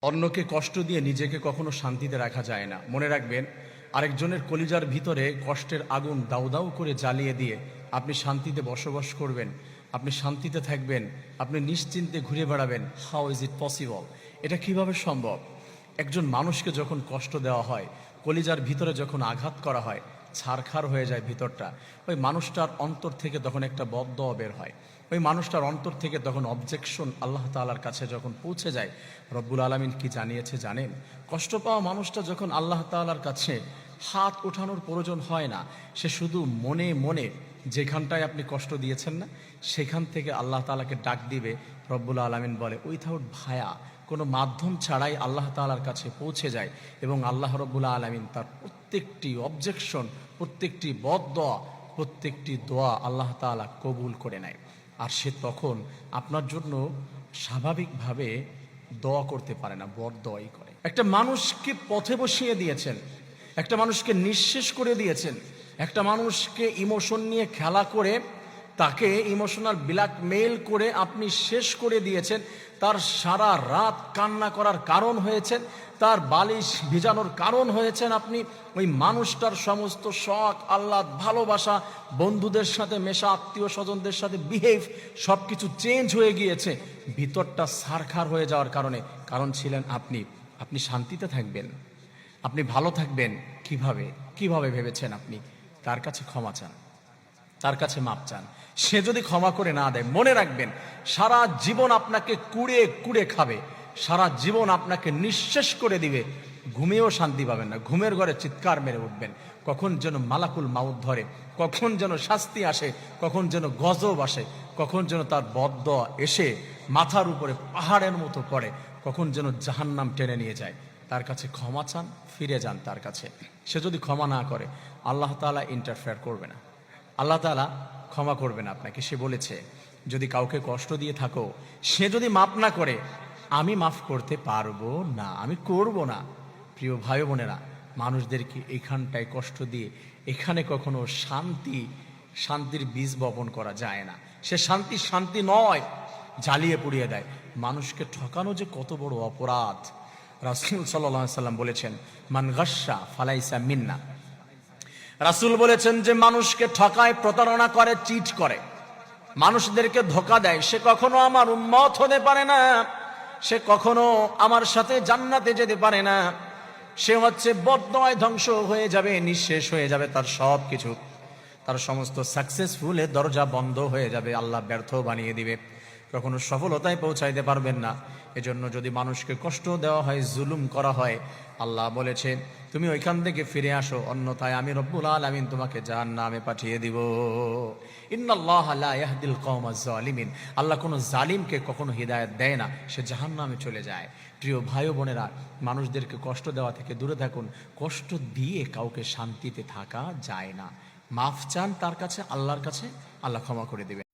অন্যকে কষ্ট দিয়ে নিজেকে কখনো শান্তিতে রাখা যায় না। মনে রাখবেন, আরেকজনের কলিজার ভিতরে কষ্টের আগুন দাউ দাউ করে জ্বালিয়ে দিয়ে আপনি শান্তিতে বসবাস করবেন, আপনি শান্তিতে থাকবেন, আপনি নিশ্চিন্তে ঘুরে বেড়াবেন। How is it possible? এটা কিভাবে সম্ভব? একজন মানুষকে যখন কষ্ট দেওয়া হয়, কলিজার ভিতরে যখন আঘাত করা হয়, ছারখার হয়ে যায় ভিতরটা, ওই মানুষটার অন্তর থেকে তখন একটা বদদোয়া বের হয়। ওই মানুষটার অন্তর থেকে তখন অবজেকশন আল্লাহ তাআলার কাছে যখন পৌঁছে যায়। রব্বুল আলামিন কি জানিয়েছে জানেন? কষ্ট পাওয়া মানুষটা যখন আল্লাহ তাআলার কাছে হাত ওঠানোর প্রয়োজন হয় না, সে শুধু মনে মনে যেখানটায় আপনি কষ্ট দিয়েছেন না, সেখান থেকে আল্লাহ তাআলাকে ডাক দিবে। রব্বুল আলামিন বলে উইথাউট ভায়া, কোনো মাধ্যম ছাড়াই আল্লাহ তাআলার কাছে পৌঁছে যায় এবং আল্লাহ রব্বুল আলামিন তার প্রত্যেকটি অবজেকশন, প্রত্যেকটি বদদোয়া, প্রত্যেকটি দোয়া আল্লাহ তাআলা কবুল করে নেয়। আর সে তখন আপনার জন্য স্বাভাবিকভাবে দোয়া করতে পারে না, বদদোয়াই করে। একটা মানুষকে পথে বসিয়ে দিয়েছেন, একটা মানুষকে নিঃশেষ করে দিয়েছেন, একটা মানুষকে ইমোশন নিয়ে খেলা করে তাকে ইমোশনাল ব্ল্যাকমেইল করে আপনি শেষ করে দিয়েছেন। তার সারা রাত কান্না করার কারণ হয়েছেন, তার বালিশ ভিজানোর কারণ হয়েছেন আপনি। ওই মানুষটার সমস্ত শখ আহ্লাদ, ভালোবাসা, বন্ধুদের সাথে মেশা, আত্মীয় স্বজনদের সাথে বিহেভ, সব কিছু চেঞ্জ হয়ে গিয়েছে ভিতরটা ছারখার হয়ে যাওয়ার কারণে। কারণ ছিলেন আপনি। আপনি শান্তিতে থাকবেন, আপনি ভালো থাকবেন কিভাবে? কিভাবে ভেবেছেন আপনি? তার কাছে ক্ষমা চান, তার কাছে মাপ চান। সে যদি ক্ষমা করে না দেয়, মনে রাখবেন সারা জীবন আপনাকে কুড়ে কুড়ে খাবে, সারা জীবন আপনাকে নিঃশেষ করে দিবে। ঘুমিয়েও শান্তি পাবেন না, ঘুমের ঘরে চিৎকার মেরে উঠবেন। কখন যেন মালাকুল মাউত ধরে, কখন যেন শাস্তি আসে, কখন যেন গজব আসে, কখন যেন তার বদদোয়া এসে মাথার উপরে পাহাড়ের মতো পড়ে, কখন যেন জাহান্নাম টেনে নিয়ে যায়। তার কাছে ক্ষমা চান, ফিরে যান তার কাছে। সে যদি ক্ষমা না করে, আল্লাহ তাআলা ইন্টারফেয়ার করবে না, আল্লাহ তাআলা ক্ষমা করবে না আপনাকে। সে বলেছে, যদি কাউকে কষ্ট দিয়ে থাকো, সে যদি মাফ না করে, আমি মাফ করতে পারবো না, আমি করব না। প্রিয় ভাই বোনেরা, মানুষদেরকে এখানটায় কষ্ট দিয়ে এখানে কখনো শান্তির বীজ বপন করা যায় না। সে শান্তি নয়, জ্বালিয়ে পুড়িয়ে দেয়। মানুষকে ঠকানো যে কত বড় অপরাধ। রাসূল সাল্লাল্লাহু আলাইহি সাল্লাম বলেছেন, মান গাশশা ফালাইসা মিন্না। রাসূল বলেছেন, যে মানুষকে ঠকায়, প্রতারণা করে, চিট করে, মানুষদেরকে ধোকা দেয়, সে কখনো আমার উম্মত হতে পারে না, সে কখনো আমার সাথে জান্নাতে যেতে পারে না। সে হচ্ছে বদদোয়ায় ধ্বংস হয়ে যাবে, নিঃশেষ হয়ে যাবে, তার সব কিছু, তার সমস্ত সাকসেসফুলের দরজা বন্ধ হয়ে যাবে, আল্লাহ ব্যর্থ বানিয়ে দিবে, কখনো সফলতায় পৌঁছাইতে পারবেন না। এজন্য যদি মানুষকে কষ্ট দেওয়া হয়, জুলুম করা হয়, আল্লাহ বলেছে তুমি ওইখান থেকে ফিরে আসো, অন্যথায় আমি রব্বুল আলামিন তোমাকে জাহান্নামে পাঠিয়ে দিব। ইন্নাল্লাহা লা ইয়াহদিল কওমাজ জালিমিন। আল্লাহ কোনো জালিমকে কখনো হিদায়াত দেয় না, সে জাহান্নামে চলে যায়। প্রিয় ভাই ও বোনেরা, মানুষদেরকে কষ্ট দেওয়া থেকে দূরে থাকুন। কষ্ট দিয়ে কাউকে শান্তিতে থাকা যায় না। মাফ চান তার কাছে, আল্লাহর কাছে, আল্লাহ ক্ষমা করে দেবেন।